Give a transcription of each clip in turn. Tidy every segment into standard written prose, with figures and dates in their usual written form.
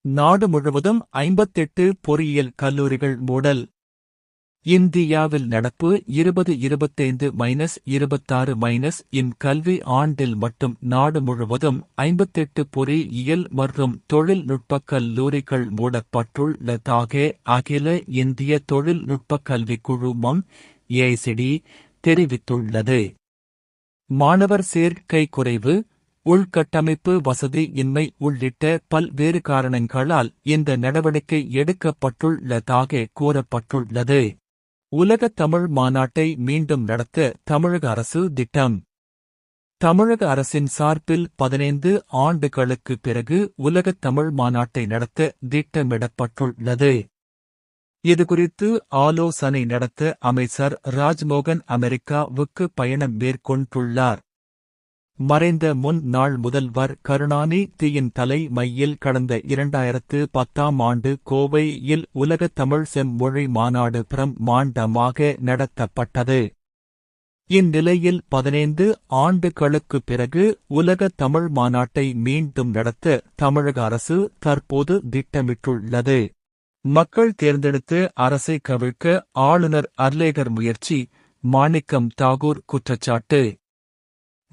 நாடு முழுவதும் 58 பொறியியல் கல்லூரிகள் மூடல். இந்தியாவில் நடப்பு 2025-26- இன் கல்வி ஆண்டில் மட்டும் நாடு முழுவதும் 58 பொறியியல் மற்றும் தொழில்நுட்பக் கல்லூரிகள் மூடப்பட்டுள்ளதாக அகில இந்திய தொழில்நுட்பக் கல்விக் குழுமம் AICTE தெரிவித்துள்ளது. மாணவர் சேர்க்கை குறைவு, உள்கட்டமைப்பு வசதி இன்மை உள்ளிட்ட பல்வேறு காரணங்களால் இந்த நடவடிக்கை எடுக்கப்பட்டுள்ளதாக கூறப்பட்டுள்ளது. உலக தமிழ் மாநாட்டை மீண்டும் நடத்த தமிழக அரசு திட்டம். தமிழக அரசின் சார்பில் 15 ஆண்டுகளுக்கு பிறகு உலக தமிழ் மாநாட்டை நடத்த திட்டமிடப்பட்டுள்ளது. இதுகுறித்து ஆலோசனை நடத்த அமைச்சர் ராஜ்மோகன் அமெரிக்காவுக்கு பயணம் மேற்கொண்டுள்ளார். மறைந்த முன்னாள் முதல்வர் கருணாநிதியின் தலைமையில் கடந்த 2010ஆம் ஆண்டு கோவையில் உலக தமிழ் செம்மொழி மாநாடு பிரம்மாண்டமாக நடத்தப்பட்டது. இந்நிலையில் 15 ஆண்டுகளுக்கு பிறகு உலக தமிழ் மாநாட்டை மீண்டும் நடத்த தமிழக அரசு தற்போது திட்டமிட்டுள்ளது. மக்கள் தேர்ந்தெடுத்து அரசை கவிழ்க்க ஆளுநர் அர்லேகர் முயற்சி, மாணிக்கம் தாகூர் குற்றச்சாட்டு.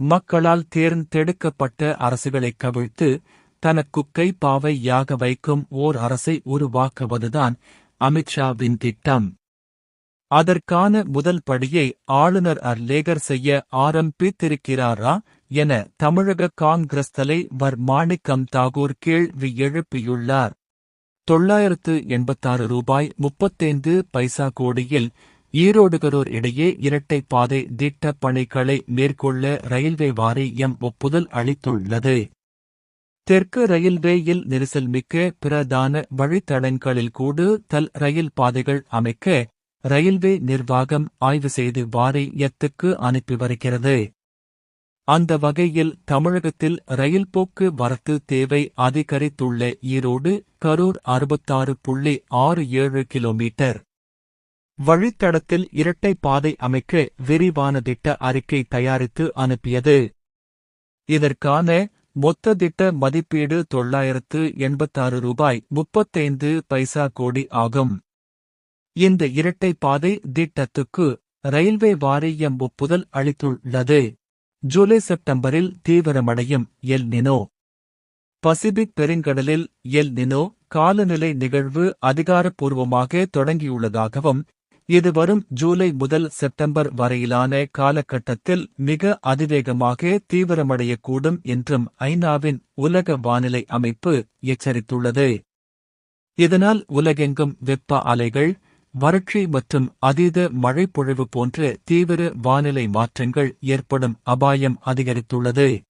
மக்களால் தேர்ந்தெடுக்கப்பட்ட அரசுகளை கவிழ்த்து தனக்கு கைப்பாவையாக வைக்கும் ஓர் அரசை உருவாக்குவதுதான் அமித்ஷாவின் திட்டம். அதற்கான முதல் படியை ஆளுநர் அர்லேகர் செய்ய ஆரம்பித்திருக்கிறாரா என தமிழக காங்கிரஸ் தலைவர் மாணிக்கம் தாகூர் கேள்வி எழுப்பியுள்ளார். $986.35 கோடியில் ஈரோடு-கரூர் இடையே இரட்டை பாதை திட்டப் பணிகளை மேற்கொள்ள ரயில்வே வாரியம் ஒப்புதல் அளித்துள்ளது. தெற்கு ரயில்வேயில் நெரிசல் மிக்க பிரதான வழித்தடங்களில் கூடுதல் ரயில் பாதைகள் அமைக்க ரயில்வே நிர்வாகம் ஆய்வு செய்து வாரியத்துக்கு அனுப்பி வருகிறது. அந்த வகையில் தமிழகத்தில் ரயில் போக்குவரத்து தேவை அதிகரித்துள்ள ஈரோடு-கரூர் 66.67 கிலோமீட்டர் வழித்தடத்தில் இரட்டை பாதை அமைக்க விரிவான திட்ட அறிக்கை தயாரித்து அனுப்பியது. இதற்கான மொத்த திட்ட மதிப்பீடு $986.35 கோடி ஆகும். இந்த இரட்டை பாதை திட்டத்துக்கு ரயில்வே வாரியம் ஒப்புதல் அளித்துள்ளது. ஜூலை-செப்டம்பரில் தீவிரமடையும் எல் நினோ. பசிபிக் பெருங்கடலில் எல் நினோ காலநிலை நிகழ்வு அதிகாரப்பூர்வமாக தொடங்கியுள்ளதாகவும், இது வரும் ஜூலை முதல் செப்டம்பர் வரையிலான காலகட்டத்தில் மிக அதிவேகமாக தீவிரமடையக்கூடும் என்றும் ஐநாவின் உலக வானிலை அமைப்பு எச்சரித்துள்ளது. இதனால் உலகெங்கும் வெப்ப அலைகள், வறட்சி மற்றும் அதீத மழைப்பொழிவு போன்ற தீவிர வானிலை மாற்றங்கள் ஏற்படும் அபாயம் அதிகரித்துள்ளது.